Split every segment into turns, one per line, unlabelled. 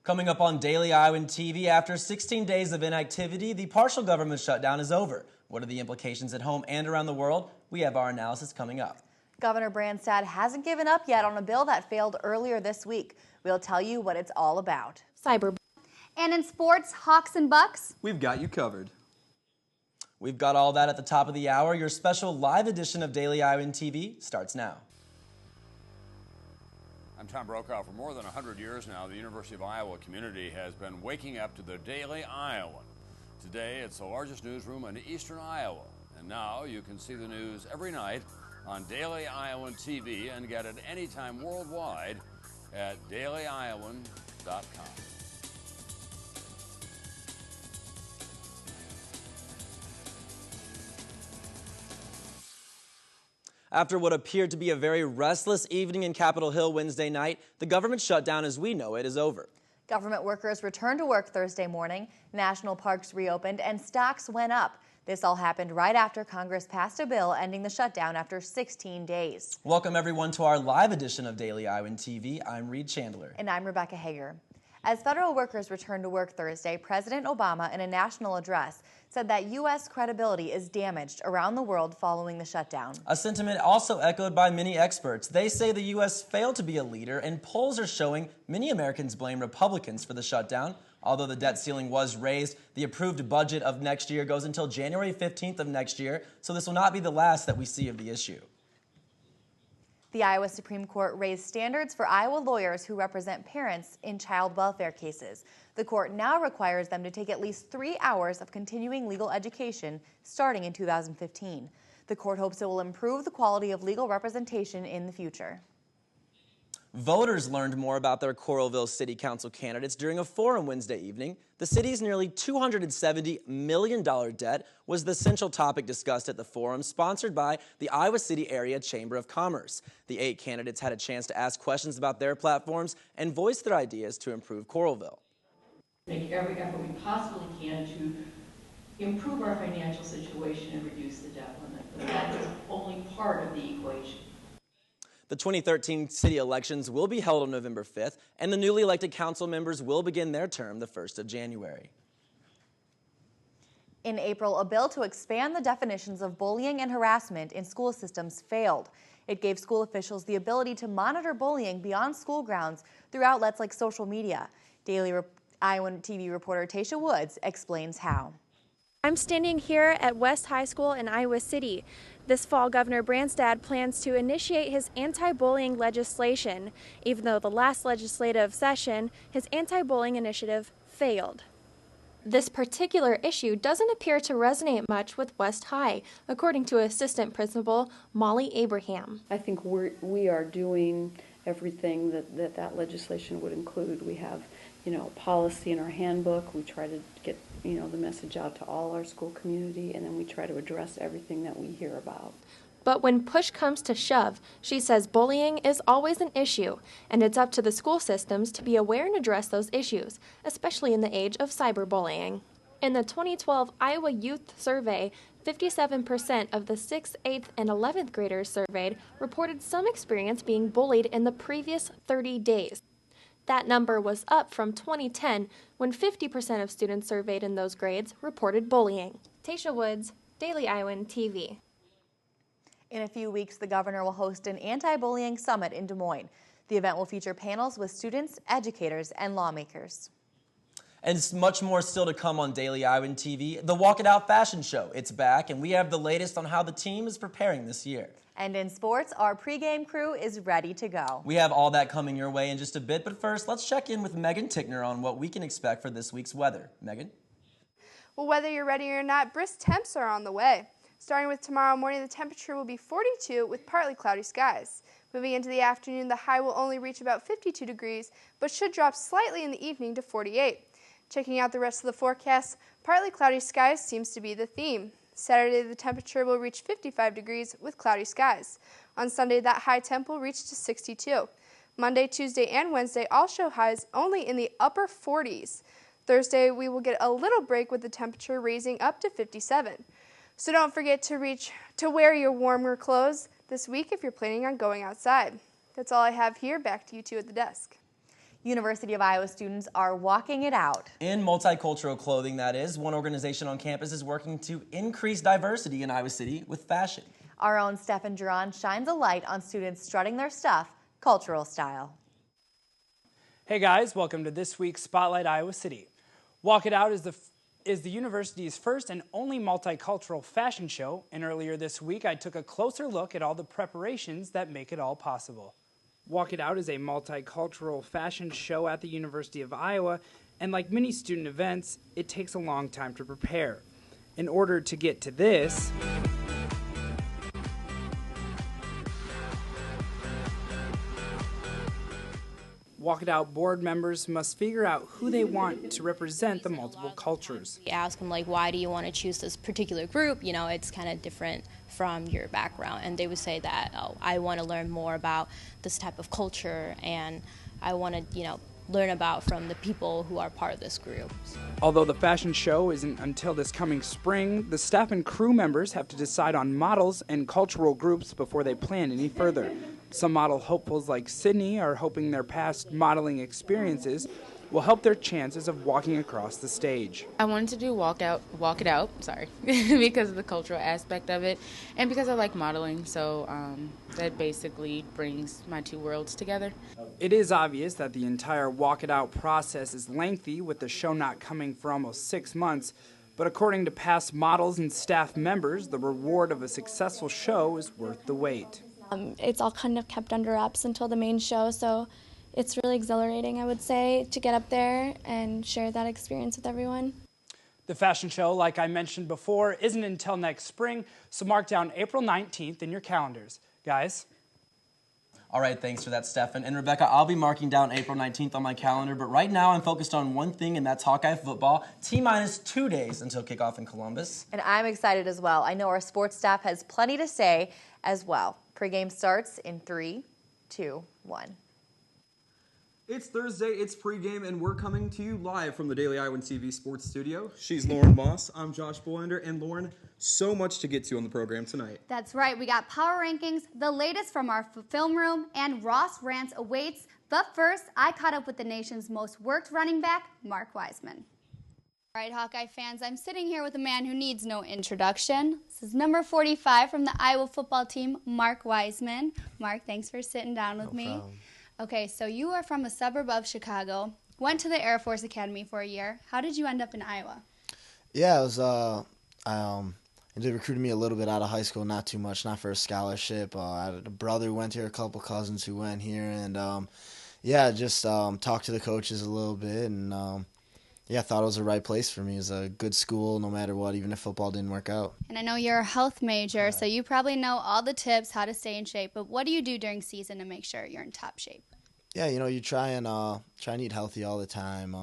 Coming up on Daily Iowan TV, after 16 days of inactivity, the partial government shutdown is over. What are the implications at home and around the world? We have our analysis coming up.
Governor Branstad hasn't given up yet on a bill that failed earlier this week. We'll tell you what it's all about.
Cyber.
And in sports, Hawks and Bucks.
We've got you covered.
We've got all that at the top of the hour. Your special live edition of Daily Iowan TV starts now.
I'm Tom Brokaw. For more than 100 years now, the University of Iowa community has been waking up to the Daily Iowan. Today, it's the largest newsroom in eastern Iowa. And now you can see the news every night on Daily Iowan TV and get it anytime worldwide at dailyiowan.com.
After what appeared to be a very restless evening in Capitol Hill Wednesday night, the government shutdown as we know it is over.
Government workers returned to work Thursday morning, national parks reopened, and stocks went up. This all happened right after Congress passed a bill ending the shutdown after 16 days.
Welcome everyone to our live edition of Daily Iowan TV. I'm Reed Chandler.
And I'm Rebecca Hager. As federal workers returned to work Thursday, President Obama, in a national address, said that U.S. credibility is damaged around the world following the shutdown.
A sentiment also echoed by many experts. They say the U.S. failed to be a leader, and polls are showing many Americans blame Republicans for the shutdown. Although the debt ceiling was raised, the approved budget of next year goes until January 15th of next year, so this will not be the last that we see of the issue.
The Iowa Supreme Court raised standards for Iowa lawyers who represent parents in child welfare cases. The court now requires them to take at least 3 hours of continuing legal education starting in 2015. The court hopes it will improve the quality of legal representation in the future.
Voters learned more about their Coralville City Council candidates during a forum Wednesday evening. The city's nearly $270 million debt was the central topic discussed at the forum, sponsored by the Iowa City Area Chamber of Commerce. The 8 candidates had a chance to ask questions about their platforms and voice their ideas to improve Coralville.
Make every effort we possibly can to improve our financial situation and reduce the debt limit, but that is only part of the equation.
The 2013 city elections will be held on November 5th, and the newly elected council members will begin their term the 1st of January.
In April, a bill to expand the definitions of bullying and harassment in school systems failed. It gave school officials the ability to monitor bullying beyond school grounds through outlets like social media. Daily Iowan TV reporter Tasha Woods explains how.
I'm standing here at West High School in Iowa City. This fall, Governor Branstad plans to initiate his anti-bullying legislation. Even though the last legislative session, his anti-bullying initiative failed. This particular issue doesn't appear to resonate much with West High, according to Assistant Principal Molly Abraham.
I think we are doing everything that legislation would include. We have, policy in our handbook. We try to get, the message out to all our school community, and then we try to address everything that we hear about.
But when push comes to shove, she says bullying is always an issue, and it's up to the school systems to be aware and address those issues, especially in the age of cyberbullying. In the 2012 Iowa Youth Survey, 57% of the 6th, 8th, and 11th graders surveyed reported some experience being bullied in the previous 30 days. That number was up from 2010, when 50% of students surveyed in those grades reported bullying. Tasha Woods, Daily Iowan TV.
In a few weeks, the governor will host an anti-bullying summit in Des Moines. The event will feature panels with students, educators, and lawmakers.
And much more still to come on Daily Iowan TV. The Walk It Out fashion show, it's back, and we have the latest on how the team is preparing this year.
And in sports, our pregame crew is ready to go.
We have all that coming your way in just a bit, but first, let's check in with Megan Tickner on what we can expect for this week's weather. Megan?
Well, whether you're ready or not, brisk temps are on the way. Starting with tomorrow morning, the temperature will be 42 with partly cloudy skies. Moving into the afternoon, the high will only reach about 52 degrees, but should drop slightly in the evening to 48. Checking out the rest of the forecast, partly cloudy skies seems to be the theme. Saturday, the temperature will reach 55 degrees with cloudy skies. On Sunday, that high temp will reach to 62. Monday, Tuesday, and Wednesday all show highs only in the upper 40s. Thursday, we will get a little break with the temperature raising up to 57. So don't forget to wear your warmer clothes this week if you're planning on going outside. That's all I have here. Back to you two at the desk.
University of Iowa students are walking it out.
In multicultural clothing, that is. One organization on campus is working to increase diversity in Iowa City with fashion.
Our own Stefan Duran shines a light on students strutting their stuff, cultural style.
Hey guys, welcome to this week's Spotlight Iowa City. Walk It Out is the university's first and only multicultural fashion show, and earlier this week I took a closer look at all the preparations that make it all possible. Walk It Out is a multicultural fashion show at the University of Iowa, and like many student events, it takes a long time to prepare. In order to get to this, Walk It Out board members must figure out who they want to represent the multiple cultures.
You ask them, like, why do you want to choose this particular group? You know, it's kind of different from your background. And they would say that, oh, I want to learn more about this type of culture, and I want to, learn about from the people who are part of this group.
Although the fashion show isn't until this coming spring, the staff and crew members have to decide on models and cultural groups before they plan any further. Some model hopefuls like Sydney are hoping their past modeling experiences will help their chances of walking across the stage.
I wanted to do Walk It Out, because of the cultural aspect of it, and because I like modeling, so that basically brings my two worlds together.
It is obvious that the entire Walk It Out process is lengthy, with the show not coming for almost 6 months, but according to past models and staff members, the reward of a successful show is worth the wait.
It's all kind of kept under wraps until the main show, so it's really exhilarating, I would say, to get up there and share that experience with everyone.
The fashion show, like I mentioned before, isn't until next spring, so mark down April 19th in your calendars. Guys?
All right, thanks for that, Stefan. And Rebecca, I'll be marking down April 19th on my calendar, but right now I'm focused on one thing, and that's Hawkeye football. T-minus 2 days until kickoff in Columbus.
And I'm excited as well. I know our sports staff has plenty to say as well. Pre-game starts in 3, 2, 1.
It's Thursday, it's pregame, and we're coming to you live from the Daily Iowan TV Sports Studio. She's Lauren Moss, I'm Josh Bolander, and Lauren, so much to get to on the program tonight.
That's right, we got power rankings, the latest from our film room, and Ross Rants awaits. But first, I caught up with the nation's most worked running back, Mark Wiseman. All right, Hawkeye fans, I'm sitting here with a man who needs no introduction. This is number 45 from the Iowa football team, Mark Wiseman. Mark, thanks for sitting down with me.
Problem.
Okay, so you are from a suburb of Chicago, went to the Air Force Academy for a year. How did you end up in Iowa?
Yeah, it was, they recruited me a little bit out of high school, not too much, not for a scholarship. I had a brother who went here, a couple cousins who went here, and just talked to the coaches a little bit, and I thought it was the right place for me. It was a good school no matter what, even if football didn't work out.
And I know you're a health major, so you probably know all the tips, how to stay in shape, but what do you do during season to make sure you're in top shape?
Yeah, you try and eat healthy all the time.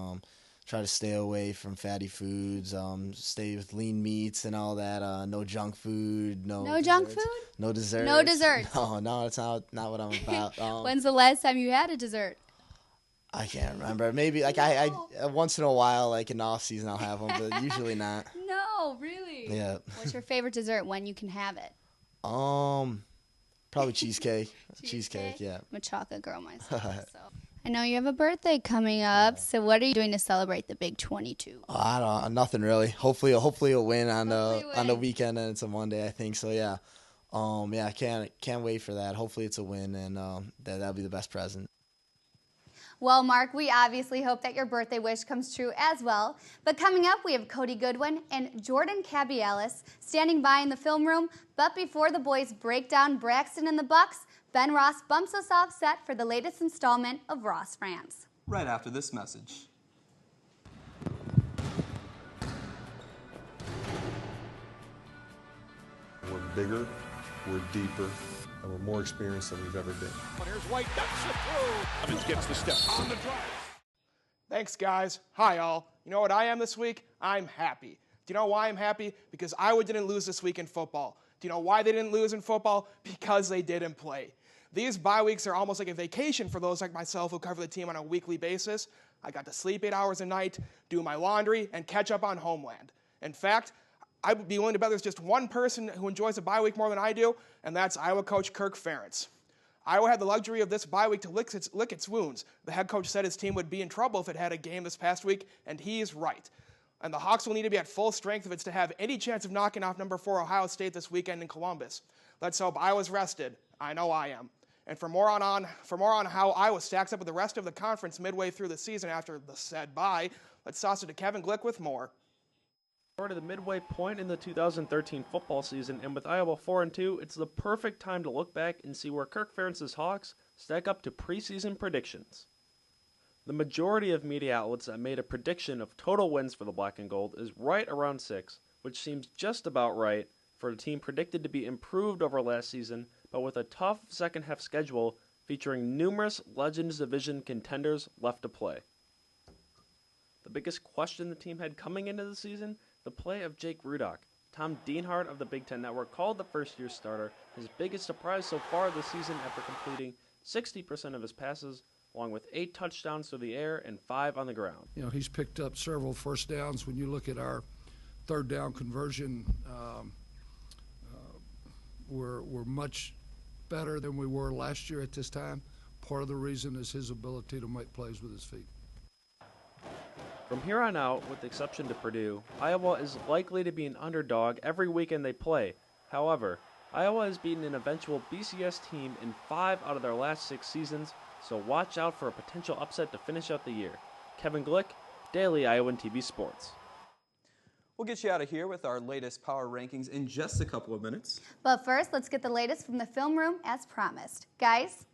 Try to stay away from fatty foods. Stay with lean meats and all that. No junk food. No
junk food?
No desserts.
No desserts.
No, that's not what I'm about.
When's the last time you had a dessert?
I can't remember. Maybe I once in a while, like in the off season, I'll have one, but usually not.
No, really.
Yeah.
What's your favorite dessert when you can have it?
Probably cheesecake. Cheesecake, yeah.
I'm a chocolate girl myself. So. I know you have a birthday coming up. So what are you doing to celebrate the big 22?
I don't know, nothing really. Hopefully it'll win on the weekend, and it's a Monday, I think. So yeah. I can't wait for that. Hopefully it's a win, and that'll be the best present.
Well, Mark, we obviously hope that your birthday wish comes true as well. But coming up, we have Cody Goodwin and Jordan Cabialis standing by in the film room. But before the boys break down Braxton and the Bucks, Ben Ross bumps us off set for the latest installment of Ross Rants.
Right after this message.
We're bigger, we're deeper, and we're more experienced than we've ever been.
But here's White, that's the throw. Evans gets the step on the drive.
Thanks, guys. Hi, all. You know what I am this week? I'm happy. Do you know why I'm happy? Because Iowa didn't lose this week in football. Do you know why they didn't lose in football? Because they didn't play. These bye weeks are almost like a vacation for those like myself who cover the team on a weekly basis. I got to sleep 8 hours a night, do my laundry, and catch up on homeland. In fact, I would be willing to bet there's just one person who enjoys a bye week more than I do, and that's Iowa coach Kirk Ferentz. Iowa had the luxury of this bye week to lick its wounds. The head coach said his team would be in trouble if it had a game this past week, and he's right. And the Hawks will need to be at full strength if it's to have any chance of knocking off number 4 Ohio State this weekend in Columbus. Let's hope Iowa's rested. I know I am. And for more on how Iowa stacks up with the rest of the conference midway through the season after the said bye, let's toss it to Kevin Glick with more.
We're at the midway point in the 2013 football season, and with Iowa 4-2, it's the perfect time to look back and see where Kirk Ferentz's Hawks stack up to preseason predictions. The majority of media outlets that made a prediction of total wins for the Black and Gold is right around 6, which seems just about right for a team predicted to be improved over last season, but with a tough second-half schedule featuring numerous Legends Division contenders left to play. The biggest question the team had coming into the season, the play of Jake Rudock. Tom Dienhart of the Big Ten Network called the first-year starter his biggest surprise so far this season after completing 60% of his passes, along with 8 touchdowns through the air and 5 on the ground.
You know, he's picked up several first downs. When you look at our third down conversion, we're much better than we were last year at this time. Part of the reason is his ability to make plays with his feet.
From here on out, with the exception to Purdue, Iowa is likely to be an underdog every weekend they play. However, Iowa has beaten an eventual BCS team in 5 out of their last 6 seasons, so watch out for a potential upset to finish out the year. Kevin Glick, Daily Iowan TV Sports.
We'll get you out of here with our latest power rankings in just a couple of minutes.
But first, let's get the latest from the film room as promised. Guys?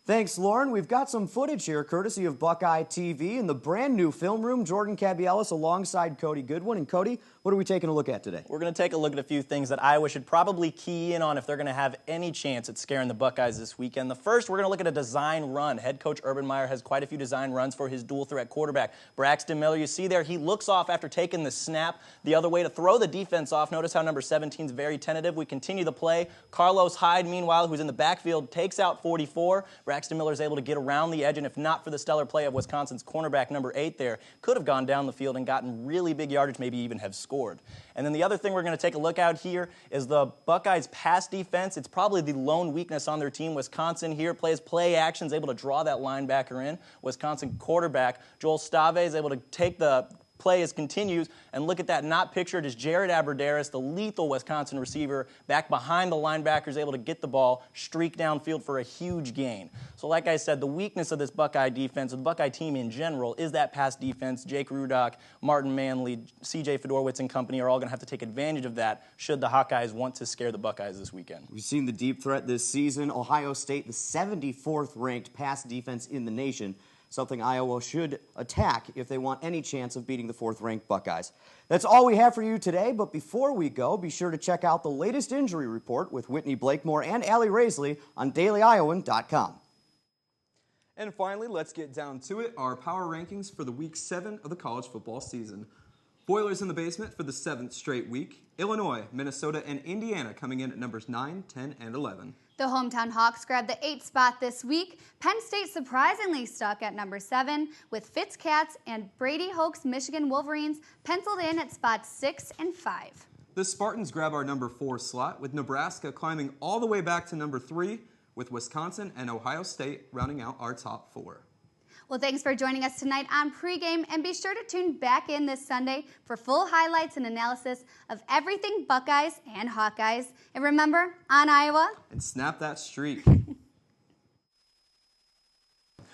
Thanks, Lauren. We've got some footage here, courtesy of Buckeye TV in the brand new film room. Jordan Cabielis alongside Cody Goodwin. And Cody, what are we taking a look at today?
We're going to take a look at a few things that Iowa should probably key in on if they're going to have any chance at scaring the Buckeyes this weekend. The first, we're going to look at a design run. Head coach Urban Meyer has quite a few design runs for his dual threat quarterback. Braxton Miller, you see there, he looks off after taking the snap the other way to throw the defense off. Notice how number 17 is very tentative. We continue the play. Carlos Hyde, meanwhile, who's in the backfield, takes out 44. Braxton Miller is able to get around the edge, and if not for the stellar play of Wisconsin's cornerback number 8 there, could have gone down the field and gotten really big yardage, maybe even have scored. And then the other thing we're going to take a look at here is the Buckeyes' pass defense. It's probably the lone weakness on their team. Wisconsin here plays play actions, able to draw that linebacker in. Wisconsin quarterback Joel Stave is able to take the play as continues, and look at that, not pictured as Jared Aberderis, the lethal Wisconsin receiver, back behind the linebackers, able to get the ball, streak downfield for a huge gain. So like I said, the weakness of this Buckeye defense, or the Buckeye team in general, is that pass defense. Jake Rudock, Martin Manley, C.J. Fedorowicz and company are all going to have to take advantage of that should the Hawkeyes want to scare the Buckeyes this weekend.
We've seen the deep threat this season. Ohio State, the 74th ranked pass defense in the nation. Something Iowa should attack if they want any chance of beating the 4th-ranked Buckeyes. That's all we have for you today, but before we go, be sure to check out the latest injury report with Whitney Blakemore and Allie Raisley on DailyIowan.com.
And finally, let's get down to it, our power rankings for the Week 7 of the college football season. Boilers in the basement for the 7th straight week. Illinois, Minnesota, and Indiana coming in at numbers 9, 10, and 11.
The hometown Hawks grabbed the 8th spot this week. Penn State surprisingly stuck at number 7, with Fitz Cats and Brady Hoke's Michigan Wolverines penciled in at spots 6 and 5.
The Spartans grab our number 4 slot, with Nebraska climbing all the way back to number 3, with Wisconsin and Ohio State rounding out our top 4.
Well, thanks for joining us tonight on Pregame, and be sure to tune back in this Sunday for full highlights and analysis of everything Buckeyes and Hawkeyes. And remember, on Iowa,
and snap that streak.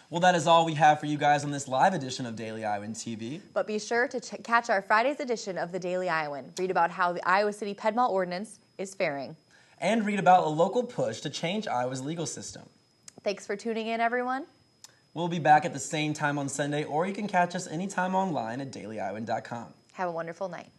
Well, that is all we have for you guys on this live edition of Daily Iowan TV.
But be sure to catch our Friday's edition of the Daily Iowan. Read about how the Iowa City Piedmont Ordinance is faring.
And read about a local push to change Iowa's legal system.
Thanks for tuning in, everyone.
We'll be back at the same time on Sunday, or you can catch us anytime online at DailyIowan.com.
Have a wonderful night.